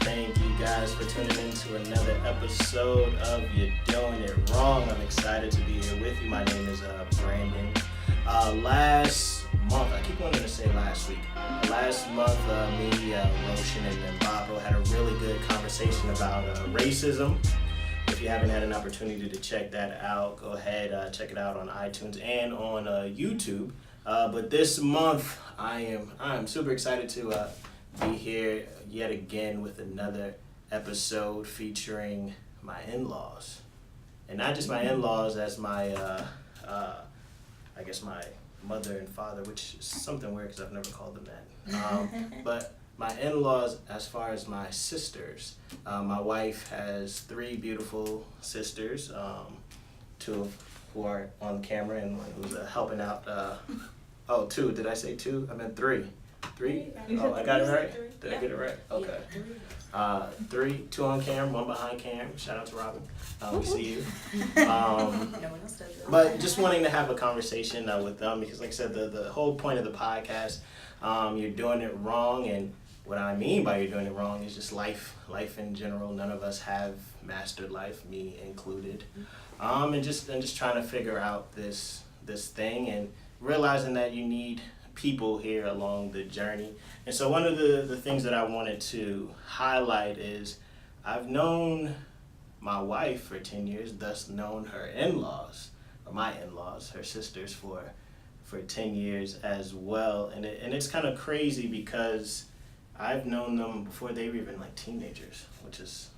Thank you guys for tuning in to another episode of You're Doing It Wrong. I'm excited to be here with you. My name is Brandon. Last month, I keep wanting to say last week. Last month, me, Roshan, and Barbara had a really good conversation about racism. If you haven't had an opportunity to check that out, go ahead, check it out on iTunes and on YouTube. But this month, I am super excited to be here yet again with another episode featuring my in-laws. And not just my in-laws as my, I guess my mother and father, which is something weird because I've never called them that. But my in-laws as far as my sisters. My wife has three beautiful sisters, two of who are on camera and one who's helping out. Two. Did I say two? I meant three. Three? Oh, I got it right? Did I get it right? Okay. Three, two on cam, one behind cam. Shout out to Robin. We see you. But just wanting to have a conversation with them because, like I said, the whole point of the podcast, you're doing it wrong. And what I mean by you're doing it wrong is just life in general. None of us have mastered life, me included. And just trying to figure out this thing and realizing that you need people here along the journey. And so one of the things that I wanted to highlight is I've known my wife for 10 years, thus known her in-laws, or my in-laws, her sisters for 10 years as well. And it's kind of crazy because I've known them before they were even like teenagers, which is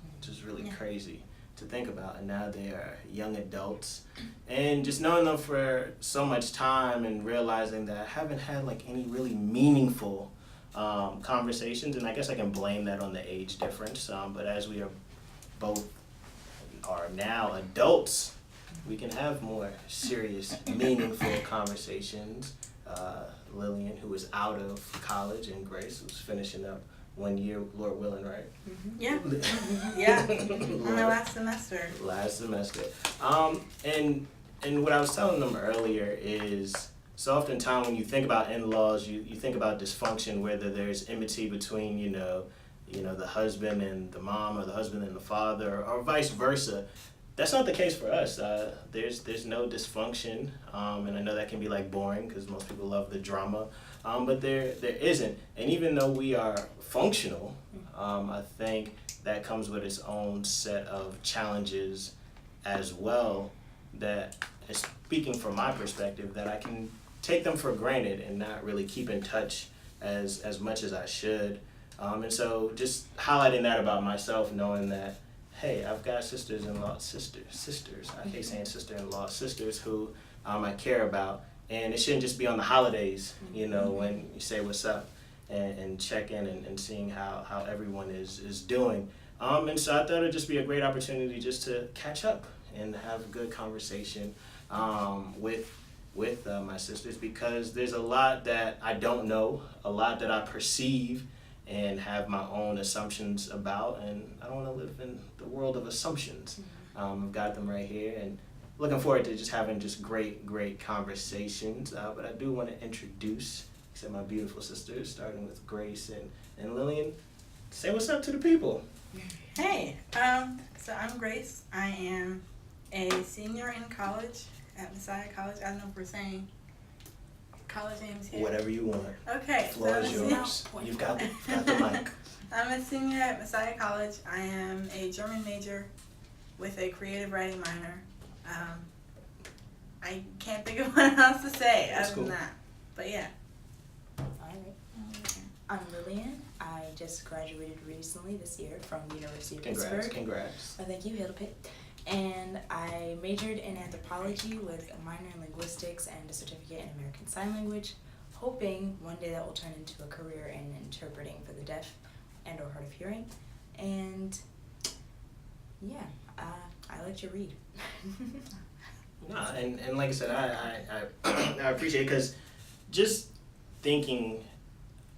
really crazy to think about. And now they are young adults, and just knowing them for so much time and realizing that I haven't had like any really meaningful conversations, and I guess I can blame that on the age difference, but as we are both are now adults, we can have more serious, meaningful conversations. Lillian, who is out of college, and Grace, who's finishing up 1 year, Lord willing, right? Mm-hmm. Yeah. Yeah. On my last semester. And what I was telling them earlier is, so oftentimes when you think about in-laws, you think about dysfunction, whether there's enmity between, the husband and the mom, or the husband and the father, or vice versa. That's not the case for us. There's no dysfunction, and I know that can be like boring because most people love the drama, but there isn't. And even though we are functional, I think that comes with its own set of challenges as well. That, speaking from my perspective, that I can take them for granted and not really keep in touch as much as I should. And so just highlighting that about myself, knowing that, hey, I've got sisters. I hate saying sister-in-law, sisters who I care about. And it shouldn't just be on the holidays, when you say what's up and check in and seeing how everyone is doing. And so I thought it'd just be a great opportunity just to catch up and have a good conversation with my sisters, because there's a lot that I don't know, a lot that I perceive and have my own assumptions about, and I don't want to live in the world of assumptions. I've got them right here, and looking forward to just having just great conversations. But I do want to introduce my beautiful sisters, starting with Grace and Lillian. Say what's up to the people. Hey, so I'm Grace. I am a senior in college at Messiah College. I don't know if we're saying college names here. Whatever you want. Okay. Floor is yours. You've got the mic. I'm a senior at Messiah College. I am a German major with a creative writing minor. I can't think of what else to say other than that. But yeah. Alright. I'm Lillian. I just graduated recently this year from the University of Pittsburgh. Congrats. Oh, thank you, Hail to Pitt. And I majored in anthropology with a minor in linguistics and a certificate in American Sign Language, hoping one day that will turn into a career in interpreting for the deaf and or hard of hearing. And yeah, I like to read. And like I said, I appreciate it, because just thinking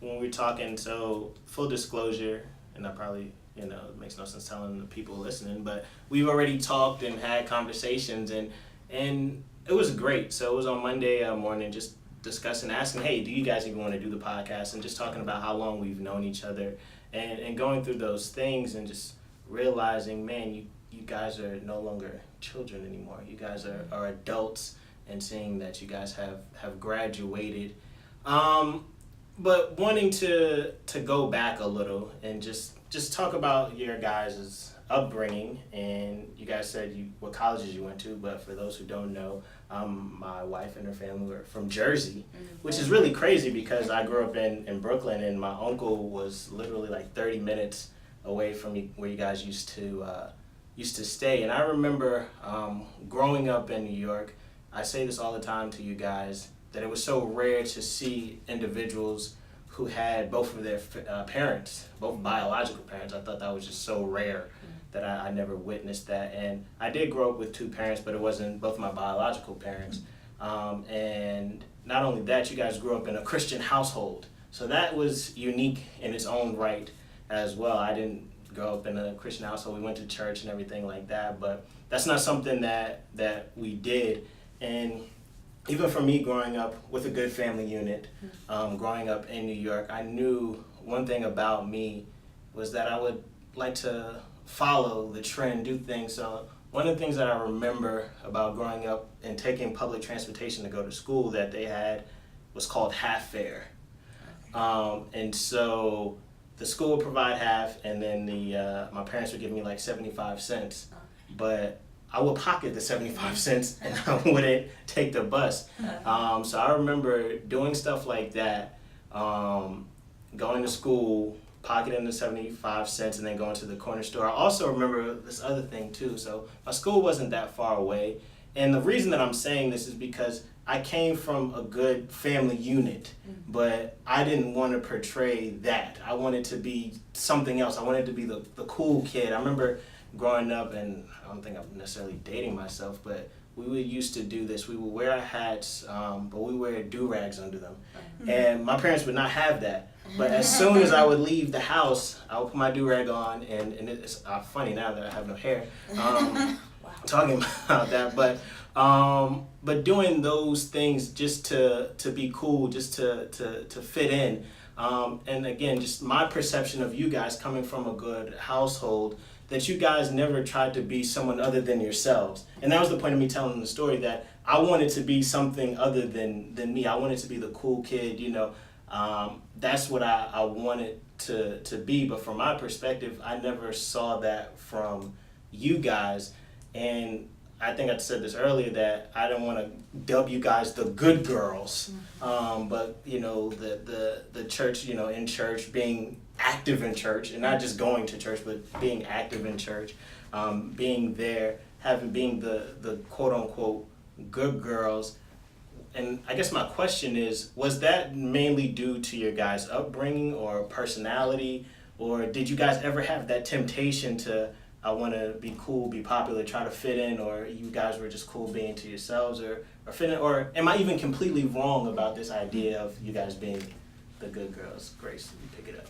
when we're talking, so full disclosure, and I probably, it makes no sense telling the people listening, but we've already talked and had conversations, and it was great. So it was on Monday morning, just discussing, asking, hey, do you guys even want to do the podcast, and just talking about how long we've known each other and going through those things and just realizing, man, you guys are no longer children anymore. You guys are adults, and seeing that you guys have graduated. But wanting to go back a little and just talk about your guys' upbringing, and you guys said what colleges you went to, but for those who don't know, my wife and her family were from Jersey, which is really crazy because I grew up in Brooklyn, and my uncle was literally like 30 minutes away from where you guys used to stay. And I remember growing up in New York, I say this all the time to you guys, that it was so rare to see individuals who had both of their parents, both biological parents. I thought that was just so rare that I never witnessed that. And I did grow up with two parents, but it wasn't both my biological parents. And not only that, you guys grew up in a Christian household. So that was unique in its own right as well. I didn't grow up in a Christian household. We went to church and everything like that, but that's not something that we did. And even for me, growing up with a good family unit, growing up in New York, I knew one thing about me was that I would like to follow the trend, do things. So one of the things that I remember about growing up and taking public transportation to go to school that they had was called half fare. And so the school would provide half, and then my parents would give me like 75 cents. But I would pocket the 75 cents and I wouldn't take the bus. So I remember doing stuff like that, going to school, pocketing the 75 cents, and then going to the corner store. I also remember this other thing too. So my school wasn't that far away. And the reason that I'm saying this is because I came from a good family unit, but I didn't want to portray that. I wanted to be something else. I wanted to be the cool kid. I remember growing up, and I don't think I'm necessarily dating myself, but we used to do this. We would wear our hats, but we wear do-rags under them. And my parents would not have that. But as soon as I would leave the house, I would put my do-rag on, and it's funny now that I have no hair. Talking about that, but doing those things just to be cool, just to fit in. And again, just my perception of you guys coming from a good household, that you guys never tried to be someone other than yourselves. And that was the point of me telling the story, that I wanted to be something other than me. I wanted to be the cool kid, you know. That's what I wanted to be. But from my perspective, I never saw that from you guys. And I think I said this earlier, that I don't want to dub you guys the good girls, but you know, the church, you know, in church, being active in church, and not just going to church, but being active in church, being there, being the quote unquote good girls. And I guess my question is, was that mainly due to your guys' upbringing or personality, or did you guys ever have that temptation to, I want to be cool, be popular, try to fit in, or you guys were just cool being to yourselves, or fit in, or am I even completely wrong about this idea of you guys being the good girls? Grace, you pick it up.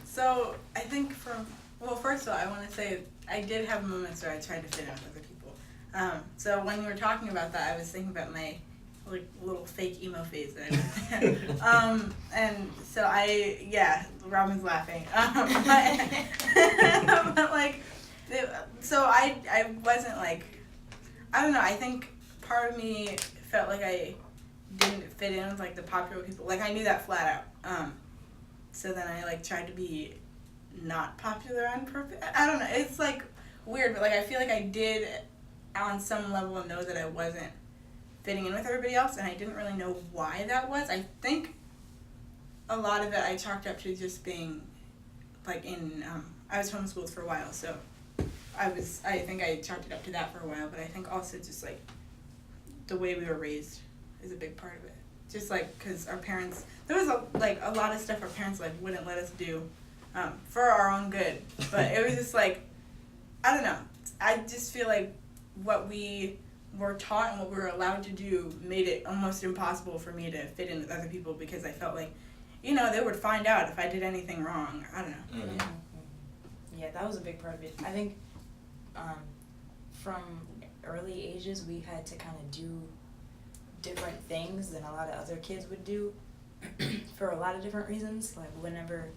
So I think first of all, I want to say I did have moments where I tried to fit in with other people. So when you were talking about that, I was thinking about my little fake emo phase that I went through. And so Robin's laughing. But so I wasn't like, I don't know, I think part of me felt like I didn't fit in with like the popular people. Like I knew that flat out. So then I like tried to be not popular on purpose. I don't know, it's like weird, but like I feel like I did on some level know that I wasn't fitting in with everybody else, and I didn't really know why that was. I think a lot of it I chalked up to just being like I was homeschooled for a while, so I think I chalked it up to that for a while, but I think also just like the way we were raised is a big part of it. Just like, cause our parents, there was a lot of stuff our parents like wouldn't let us do, for our own good, but it was just like, I don't know, I just feel like what we were taught and what we were allowed to do made it almost impossible for me to fit in with other people, because I felt like, you know, they would find out if I did anything wrong. I don't know. Mm-hmm. Yeah, that was a big part of it. I think from early ages we had to kind of do different things than a lot of other kids would do for a lot of different reasons. Like whenever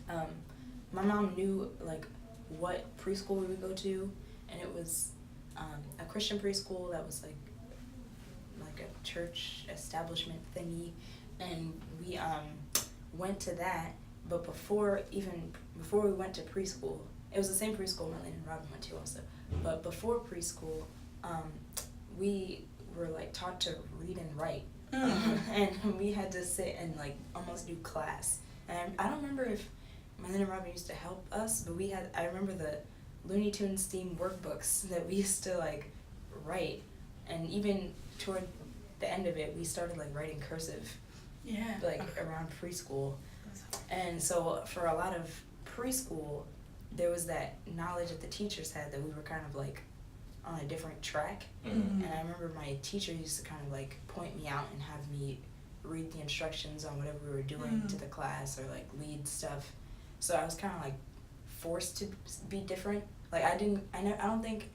My mom knew like what preschool we would go to, and it was a Christian preschool that was like a church establishment thingy, and we went to that. But before we went to preschool, it was the same preschool Marlene and Robin went to also. But before preschool, we were like taught to read and write, and we had to sit and like almost do class. And I don't remember if Marlene and Robin used to help us, but I remember the Looney Tunes themed workbooks that we used to like write, and even toward the end of it, we started like writing cursive, like around preschool. And so for a lot of preschool, there was that knowledge that the teachers had that we were kind of like on a different track. And I remember my teacher used to kind of like point me out and have me read the instructions on whatever we were doing to the class, or like lead stuff. So I was kind of like forced to be different. Like I don't think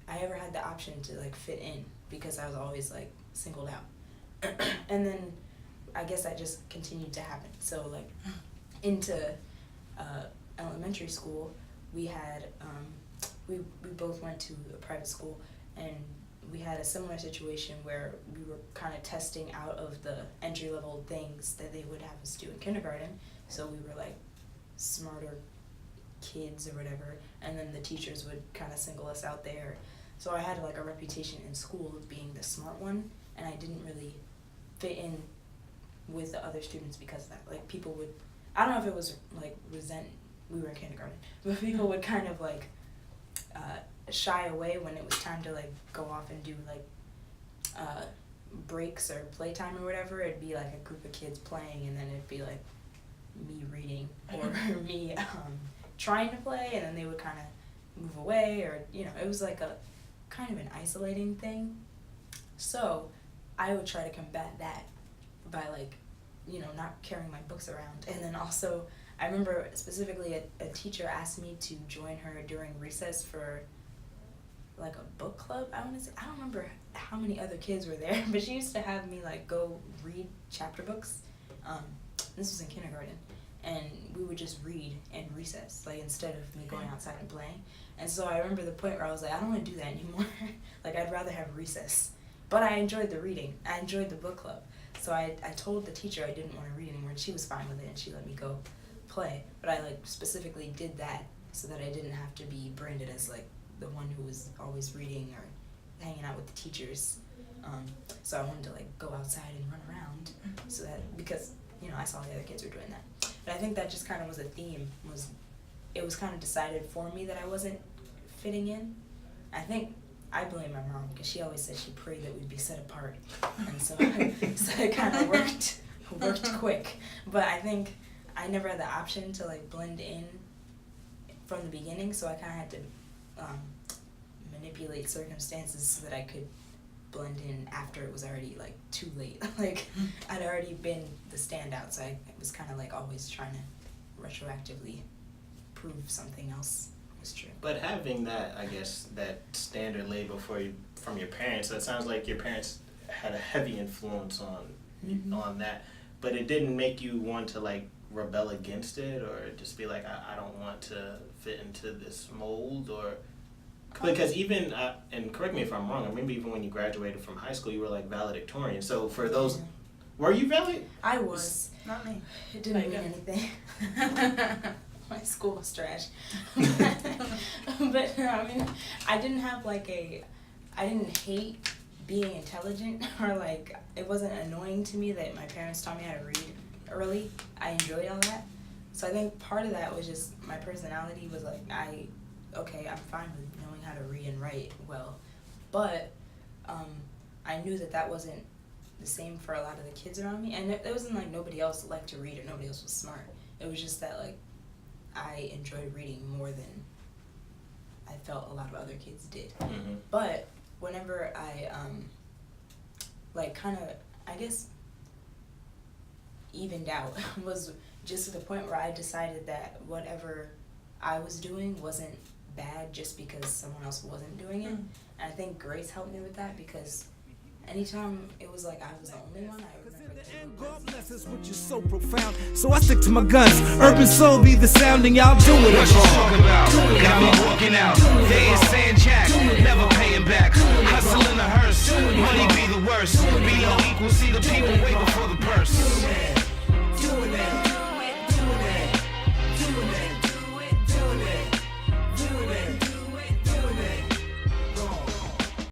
I ever had the option to like fit in, because I was always like singled out. And then I guess that just continued to happen. So like into elementary school, we had we both went to a private school, and we had a similar situation where we were kind of testing out of the entry level things that they would have us do in kindergarten. So we were like smarter kids or whatever, and then the teachers would kind of single us out there. So I had like a reputation in school of being the smart one, and I didn't really fit in with the other students because of that. Like people would, I don't know if it was like we were in kindergarten, but people would kind of like shy away when it was time to like go off and do like breaks or playtime or whatever. It'd be like a group of kids playing, and then it'd be like me reading or me trying to play, and then they would kind of move away, or it was like a kind of an isolating thing. So I would try to combat that by like not carrying my books around. And then also I remember specifically a teacher asked me to join her during recess for like a book club, I want to say. I don't remember how many other kids were there, but she used to have me like go read chapter books. This was in kindergarten, and we would just read in recess, like instead of me going outside and playing. And so I remember the point where I was like, I don't want to do that anymore. Like I'd rather have recess. But I enjoyed the reading. I enjoyed the book club. So I told the teacher I didn't want to read anymore, and she was fine with it, and she let me go play. But I like specifically did that so that I didn't have to be branded as like the one who was always reading or hanging out with the teachers. So I wanted to like go outside and run around, so that because I saw the other kids were doing that. But I think that just kind of was a theme. It was kind of decided for me that I wasn't fitting in. I think I blame my mom, because she always said she prayed that we'd be set apart, and so it kind of worked quick. But I think I never had the option to like blend in from the beginning, so I kind of had to manipulate circumstances so that I could blend in after it was already like too late. Like I'd already been the standout, so I was kind of like always trying to retroactively prove something else was true. But having that, I guess, that standard laid before you from your parents, so it sounds like your parents had a heavy influence on that, but it didn't make you want to like rebel against it, or just be like, I don't want to fit into this mold, or because even and correct me if I'm wrong, I remember even when you graduated from high school, you were like valedictorian. So for those, were you valid? I was. Not me. It didn't mean anything. My school was trash. But I mean, I didn't have like I didn't hate being intelligent, or like it wasn't annoying to me that my parents taught me how to read early. I enjoyed all that. So I think part of that was just my personality was like, I'm fine with knowing how to read and write well. But I knew that wasn't the same for a lot of the kids around me. And it wasn't like nobody else liked to read or nobody else was smart. It was just that like I enjoyed reading more than I felt a lot of other kids did. Mm-hmm. But whenever I like kind of, I guess, evened out was just to the point where I decided that whatever I was doing wasn't bad just because someone else wasn't doing it. And I think Grace helped me with that, because anytime it was like I was the only one, I remember God bless us, which is so profound. So I stick to my guns. Urban soul be the sounding. Y'all do it. What you talk about? Got me walking out. They ain't saying jack, never paying back. Hustle in a hearse, money be the worst. Be no equal, see the people wait